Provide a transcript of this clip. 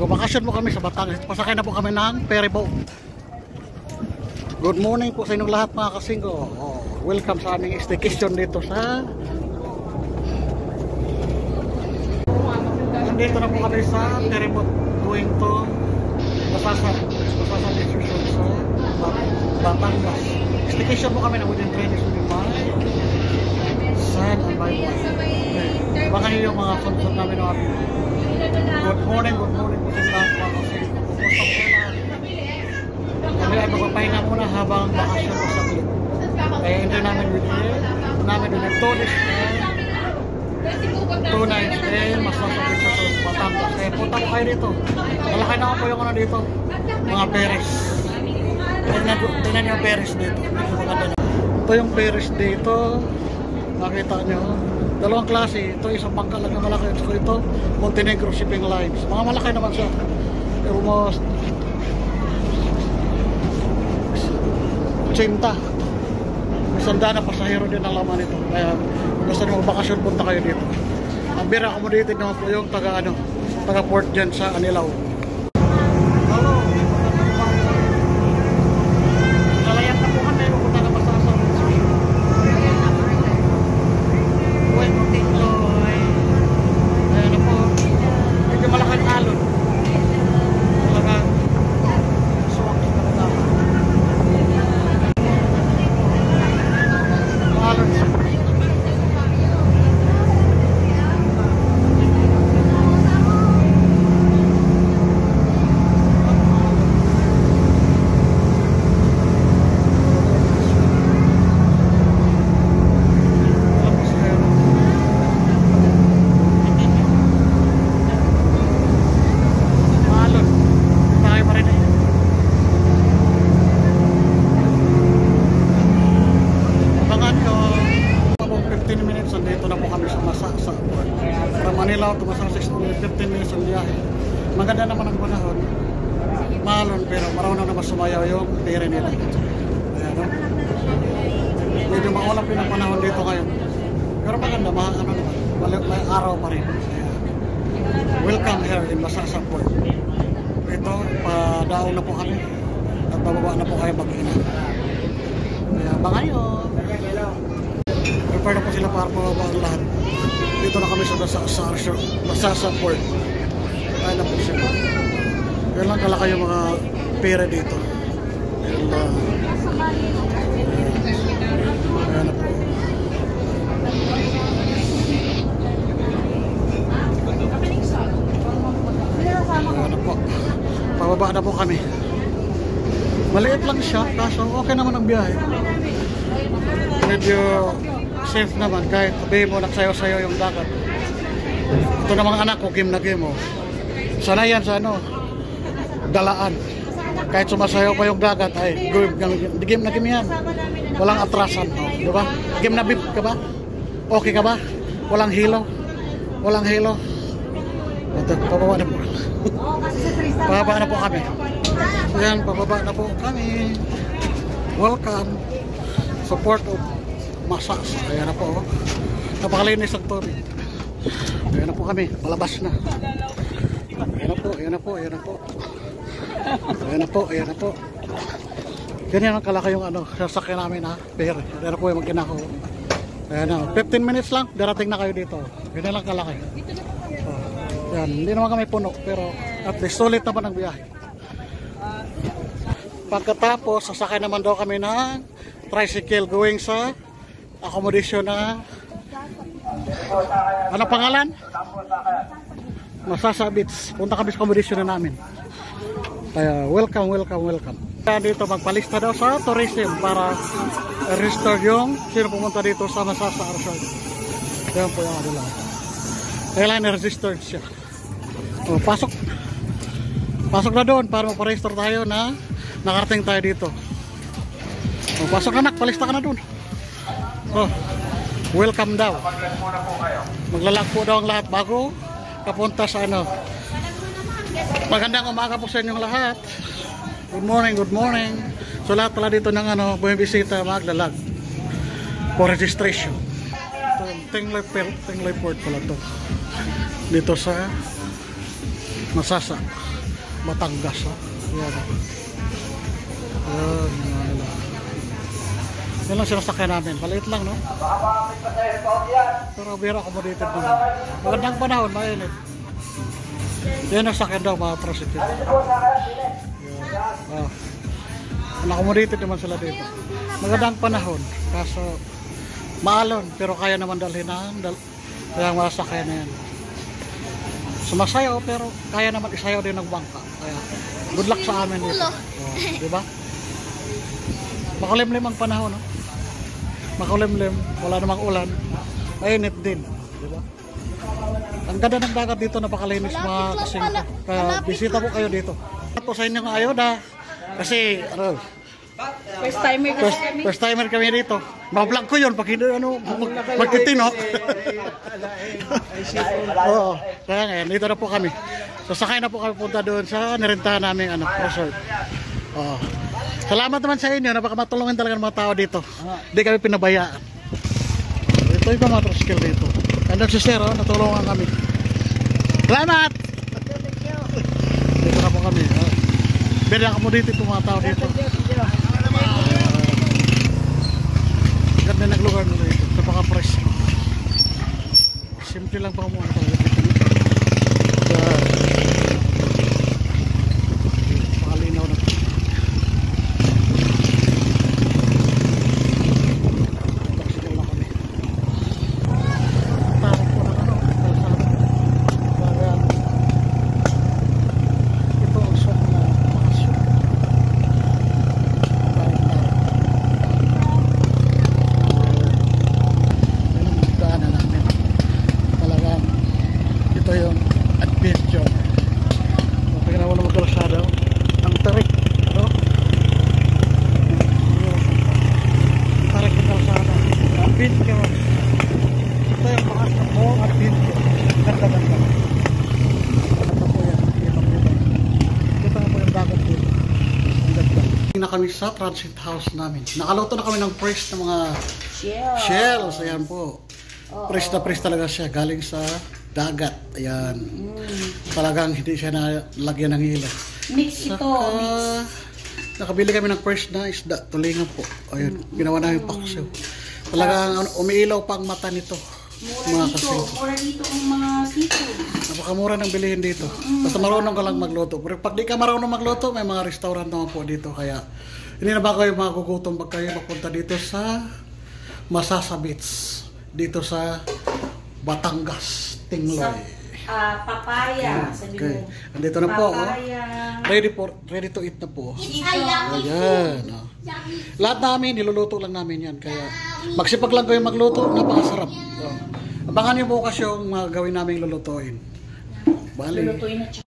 Magbabakasyon po kami sa Batangas. Pasakay na po kami ng ferry boat. Good morning po sa inyong lahat mga kasinggo. Welcome sa aming staycation dito sa... Nandito na po kami sa ferry boat going to Masasa Destination sa Batangas. Staycation po kami na within 3 days to be by San and by okay. Baka yung mga sunod namin ng amin. Good morning po sa lahat mga kasinggo. Kumusta po lahat? Kami ay magpapahinga muna habang bakasyon o sa clip. Kaya hindi namin doon yung 2 days 2 nights masasakit sa Batangas. Kaya punta ko kayo dito. Malaki na ako yung dito. Mga Perez. Tingnan nyo yung Perez dito. Ito yung Perez dito. Nakita nyo. Dalawang klase. Ito isang bangka lang na malaki. Ito Montenegro Shipping Lines. Mga malaki naman siya. Almost 80. Sanda na pasahero din ang laman nito. Kaya gusto nyo magbakasyon, punta kayo dito. Ang beer accommodated naman po yung taga port dyan sa Anilao. Hello. Nalayan na po kami. Pupunta na Masasa. Ayan na po. Medyo malaking alon. Talagang suwak sa kalagaman. Manila to Masasa 15 minutes ang biyahe. Maganda naman ang panahon. Malon pero marunong na masumayaw yung tire nila. Ayan no? Medyo maulap din ang panahon dito ngayon. Pero maganda, may araw pa rin. Ayan. Welcome here in Masasa Port. Ito, padaong na po kami. At bababa na po kayo mag-ina. Kaya abangan nyo. Prepare na po sila para pababa ang lahat. Dito na kami sa Masasa Port. Ay na po siya. Yan lang kalaki yung mga pera dito. Ayan na po. Ayan na po. Pababa na po kami. Maliit lang siya, kaso okay naman ang biyahe. Medyo safe naman kahit sabihin mo nagsayo-sayo yung dagat. Ito na mga anak ko, game na game oh. Sana yan sa dalaan. Kahit sumasayo pa yung dagat ay game na game yan. Walang atrasan oh, di ba? Game na beep ka ba? Okay ka ba? Walang hilo. Ito, pababa na po. Pababa na po kami. Ayan, pababa na po kami. Welcome. Support of Masasa. Ayan na po. Napakalinis ang tubig. Ayan na po kami. Palabas na. Ayan na po. Ganyan ang kalaki yung sasakyan namin ha. Pero, ayan na po yung mag-inako. Ayan na. 15 minutes lang. Darating na kayo dito. Ganyan lang kalaki. Ayan. Hindi naman kami puno. Pero at least solid naman ang biyahe. Pagkatapos, sasakay naman daw kami ng tricycle going sa accommodation na ano pangalan? Masasa Beach. Punta kami sa accommodation na namin. Kaya welcome. Kaya dito magpalista daw sa tourism para register yung sino pumunta dito sa Masasa Resort. Yan po yung lang. Kailangan registered siya. So, pasok na doon para magpa-register tayo na nakarating tayo dito. So, pasok anak, palista ka na doon. Oh, welcome daw. Maglalag po daw ang lahat bago kapunta sa Magandang umaga po sa inyong lahat. Good morning. So lahat pala dito ng bumibisita maglalag for registration. Ito yung Tingley Port pala to. Dito sa Masasa. Batangas, ha? Yan. Yan, yan lang. Yan lang sinasakyan namin. Maliit lang, no? Pero bira accommodated naman. Magandang panahon, mainit. Yan ang sakyan daw, mga prostitute. Yan. Accommodated naman sila dito. Magandang panahon. Kaso, maalon. Pero kaya naman dalhin na. Kaya masakyan na yan. Sumasayaw, pero kaya naman isayaw din ng bangka. Kaya, good luck sa amin dito. Diba? Makulimlim ang panahon, no? Makulimlim, wala namang ulan. Mainit din, diba? Ang ganda ng dagat dito, napakalinis mga kasing. Kaya bisita po kayo dito. Ito sa inyong ayuda. Kasi, ano, first timer kami dito. Ma-vlog ko yun pag hindi magtitinok. Oo. Kaya ngayon, dito na po kami. Sasakay na po kami punta doon sa nirentahan namin resort. Oo. Salamat naman sa inyo. Napakamatulungin talaga ng mga tao dito. Hindi kami pinabayaan. Ito yung mga tricycle dito. Andun si Sir, natulungan kami. Salamat! Dito na po kami. Beda mo dito itong mga tao dito. Ganda naglugar nila ito. Napaka-fresh. Simple lang pa mo. Pakalinaw na. Taksigal na kami. Tarap po na ano. Ito ang swak na makasyon. Ito yung adventure. Tingnan mo na magkalasada. Ang tarik. Ito. Ang tarik ng kalasada. Adventure. Ito yung makasap mo. Adventure. Ganda-ganda. Ganda po yan. Kita po yung dagat dito. Ang ganda. Na kami sa transit house namin. Nakaluto na kami ng fresh na mga shells. Ayan po. Fresh na fresh talaga siya. Galing sa dagat. Ayan. Talagang hindi siya nalagyan ng hila. Mix ito. Nakabili kami ng fresh na isda. Tulingan po. Ayun. Ginawa namin paksiw. Talagang umiilaw pa ang mata nito. Mura dito ang mga seafood. Napakamura ng bilihin dito. Basta marunong ka lang magluto. Pero pag di ka marunong magluto, may mga restaurant naman po dito. Kaya hindi na ba kayo magugutom pag kayo mapunta dito sa Masasa Beach. Dito sa Batangas, Tingloy. Papaya. Sabi mo. Andito na po. Papaya. Ready to eat na po. Ayan. Lahat namin, niluluto lang namin yan. Kaya magsipag lang kayo magluto, napakasarap. Abangan niyo bukas yung mga gawin namin lulutuin. Bali. Lulutuin na